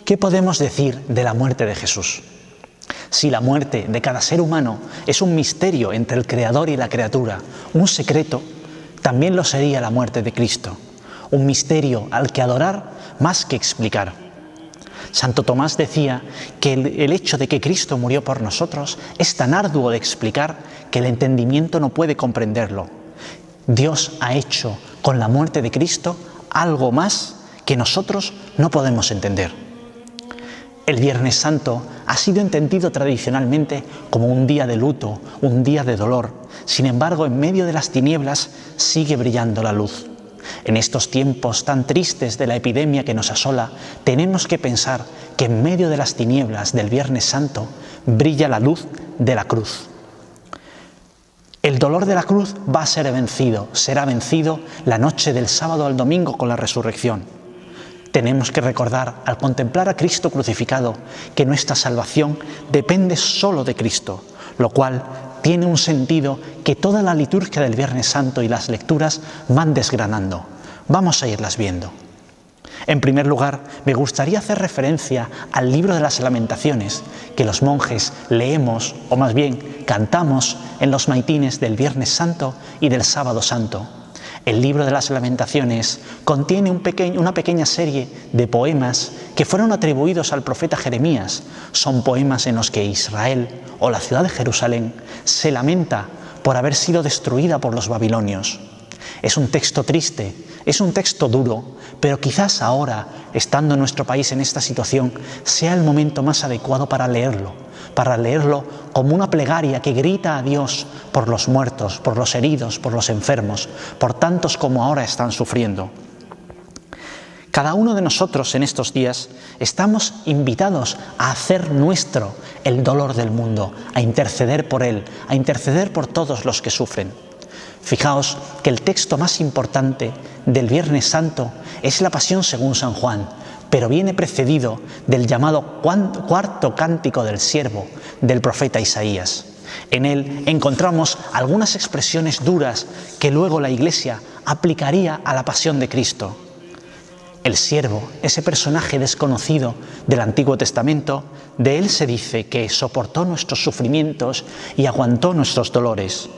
¿Qué podemos decir de la muerte de Jesús? Si la muerte de cada ser humano es un misterio entre el Creador y la criatura, un secreto, también lo sería la muerte de Cristo, un misterio al que adorar más que explicar. Santo Tomás decía que el hecho de que Cristo murió por nosotros es tan arduo de explicar que el entendimiento no puede comprenderlo. Dios ha hecho con la muerte de Cristo algo más que nosotros no podemos entender. El Viernes Santo ha sido entendido tradicionalmente como un día de luto, un día de dolor. Sin embargo, en medio de las tinieblas sigue brillando la luz. En estos tiempos tan tristes de la epidemia que nos asola, tenemos que pensar que en medio de las tinieblas del Viernes Santo brilla la luz de la cruz. El dolor de la cruz va a ser vencido, será vencido la noche del sábado al domingo con la resurrección. Tenemos que recordar, al contemplar a Cristo crucificado, que nuestra salvación depende solo de Cristo, lo cual tiene un sentido que toda la liturgia del Viernes Santo y las lecturas van desgranando. Vamos a irlas viendo. En primer lugar, me gustaría hacer referencia al libro de las Lamentaciones, que los monjes leemos, o más bien cantamos, en los maitines del Viernes Santo y del Sábado Santo. El libro de las Lamentaciones contiene una pequeña serie de poemas que fueron atribuidos al profeta Jeremías. Son poemas en los que Israel, o la ciudad de Jerusalén, se lamenta por haber sido destruida por los babilonios. Es un texto triste, es un texto duro, pero quizás ahora, estando en nuestro país en esta situación, sea el momento más adecuado para leerlo como una plegaria que grita a Dios por los muertos, por los heridos, por los enfermos, por tantos como ahora están sufriendo. Cada uno de nosotros en estos días estamos invitados a hacer nuestro el dolor del mundo, a interceder por él, a interceder por todos los que sufren. Fijaos que el texto más importante del Viernes Santo es la Pasión según San Juan, pero viene precedido del llamado cuarto cántico del siervo del profeta Isaías. En él encontramos algunas expresiones duras que luego la Iglesia aplicaría a la pasión de Cristo. El siervo, ese personaje desconocido del Antiguo Testamento, de él se dice que soportó nuestros sufrimientos y aguantó nuestros dolores,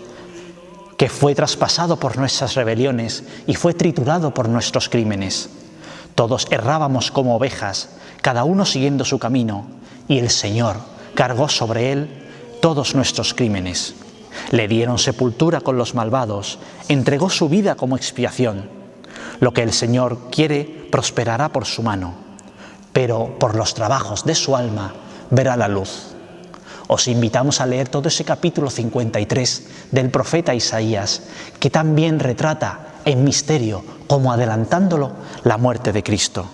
que fue traspasado por nuestras rebeliones y fue triturado por nuestros crímenes. Todos errábamos como ovejas, cada uno siguiendo su camino, y el Señor cargó sobre él todos nuestros crímenes. Le dieron sepultura con los malvados, entregó su vida como expiación. Lo que el Señor quiere prosperará por su mano, pero por los trabajos de su alma verá la luz. Os invitamos a leer todo ese capítulo 53 del profeta Isaías, que también retrata en misterio, como adelantándolo, la muerte de Cristo.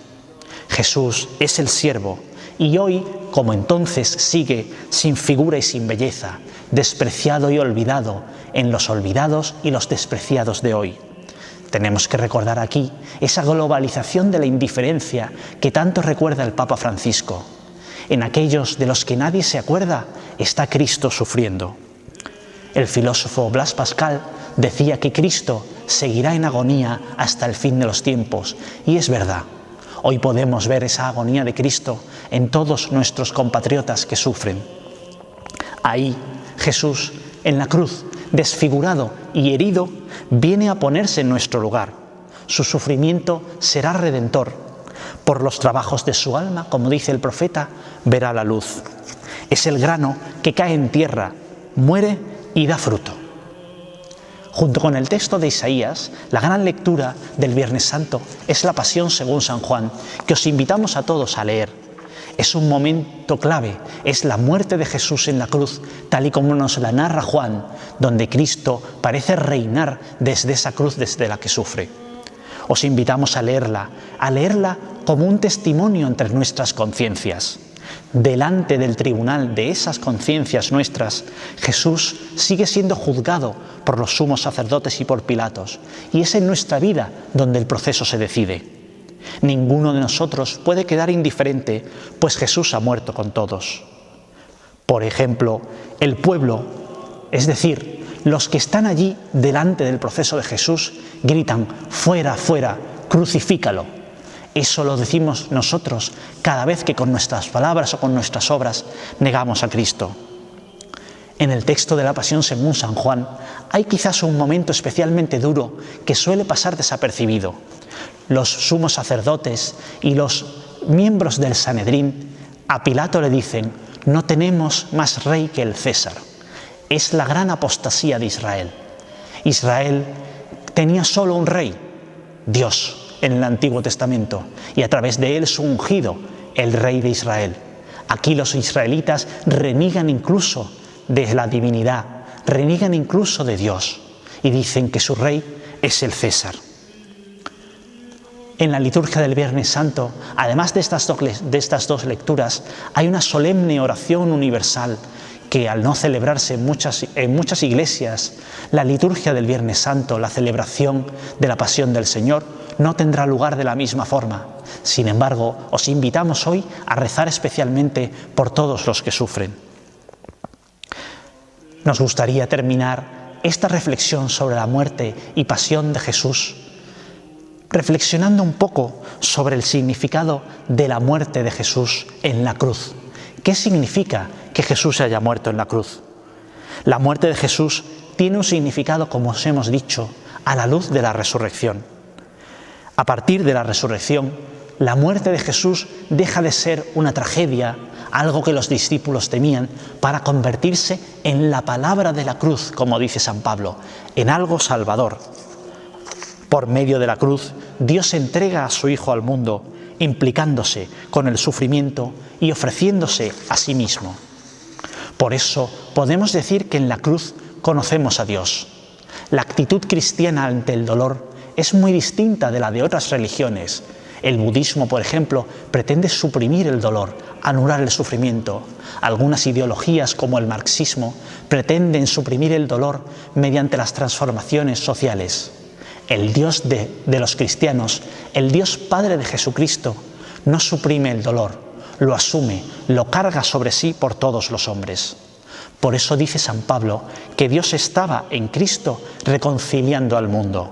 Jesús es el siervo y hoy, como entonces, sigue sin figura y sin belleza, despreciado y olvidado en los olvidados y los despreciados de hoy. Tenemos que recordar aquí esa globalización de la indiferencia que tanto recuerda el Papa Francisco. En aquellos de los que nadie se acuerda está Cristo sufriendo. El filósofo Blas Pascal decía que Cristo seguirá en agonía hasta el fin de los tiempos, y es verdad. Hoy podemos ver esa agonía de Cristo en todos nuestros compatriotas que sufren. Ahí, Jesús, en la cruz, desfigurado y herido, viene a ponerse en nuestro lugar. Su sufrimiento será redentor. Por los trabajos de su alma, como dice el profeta, verá la luz. Es el grano que cae en tierra, muere y da fruto. Junto con el texto de Isaías, la gran lectura del Viernes Santo es la Pasión según San Juan, que os invitamos a todos a leer. Es un momento clave, es la muerte de Jesús en la cruz, tal y como nos la narra Juan, donde Cristo parece reinar desde esa cruz desde la que sufre. Os invitamos a leerla como un testimonio entre nuestras conciencias. Delante del tribunal de esas conciencias nuestras, Jesús sigue siendo juzgado por los sumos sacerdotes y por Pilatos, y es en nuestra vida donde el proceso se decide. Ninguno de nosotros puede quedar indiferente, pues Jesús ha muerto con todos. Por ejemplo, el pueblo, es decir, los que están allí delante del proceso de Jesús, gritan: «Fuera, fuera, crucifícalo». Eso lo decimos nosotros cada vez que con nuestras palabras o con nuestras obras negamos a Cristo. En el texto de la Pasión según San Juan hay quizás un momento especialmente duro que suele pasar desapercibido. Los sumos sacerdotes y los miembros del Sanedrín a Pilato le dicen: no tenemos más rey que el César. Es la gran apostasía de Israel. Israel tenía solo un rey, Dios, en el Antiguo Testamento, y a través de él su ungido, el rey de Israel. Aquí los israelitas reniegan incluso de la divinidad, reniegan incluso de Dios y dicen que su rey es el César. En la liturgia del Viernes Santo, además de estas dos lecturas, hay una solemne oración universal que, al no celebrarse en muchas iglesias, la liturgia del Viernes Santo, la celebración de la Pasión del Señor, no tendrá lugar de la misma forma. Sin embargo, os invitamos hoy a rezar especialmente por todos los que sufren. Nos gustaría terminar esta reflexión sobre la muerte y pasión de Jesús reflexionando un poco sobre el significado de la muerte de Jesús en la cruz. ¿Qué significa que Jesús haya muerto en la cruz? La muerte de Jesús tiene un significado, como os hemos dicho, a la luz de la resurrección. A partir de la resurrección, la muerte de Jesús deja de ser una tragedia, algo que los discípulos temían, para convertirse en la palabra de la cruz, como dice San Pablo, en algo salvador. Por medio de la cruz, Dios entrega a su Hijo al mundo, implicándose con el sufrimiento y ofreciéndose a sí mismo. Por eso podemos decir que en la cruz conocemos a Dios. La actitud cristiana ante el dolor es muy distinta de la de otras religiones. El budismo, por ejemplo, pretende suprimir el dolor, anular el sufrimiento. Algunas ideologías, como el marxismo, pretenden suprimir el dolor mediante las transformaciones sociales. El Dios de los cristianos, el Dios Padre de Jesucristo, no suprime el dolor, lo asume, lo carga sobre sí por todos los hombres. Por eso dice San Pablo que Dios estaba en Cristo reconciliando al mundo.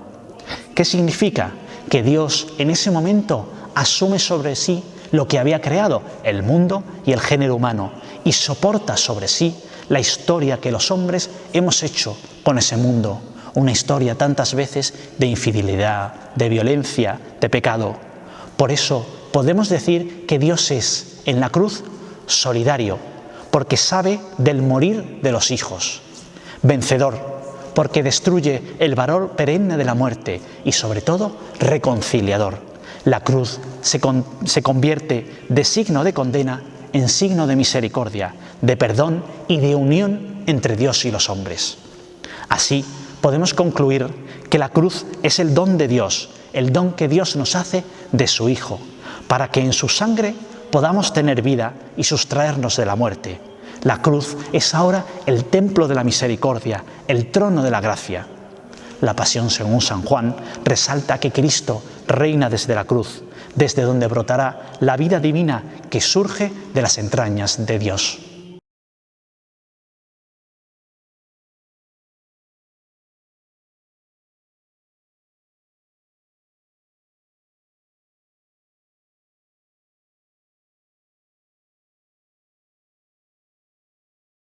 ¿Qué significa? Que Dios en ese momento asume sobre sí lo que había creado, el mundo y el género humano, y soporta sobre sí la historia que los hombres hemos hecho con ese mundo. Una historia tantas veces de infidelidad, de violencia, de pecado. Por eso podemos decir que Dios es, en la cruz, solidario, porque sabe del morir de los hijos. Vencedor, porque destruye el valor perenne de la muerte y, sobre todo, reconciliador. La cruz se convierte de signo de condena en signo de misericordia, de perdón y de unión entre Dios y los hombres. Así, podemos concluir que la cruz es el don de Dios, el don que Dios nos hace de su Hijo, para que en su sangre podamos tener vida y sustraernos de la muerte. La cruz es ahora el templo de la misericordia, el trono de la gracia. La Pasión según San Juan resalta que Cristo reina desde la cruz, desde donde brotará la vida divina que surge de las entrañas de Dios.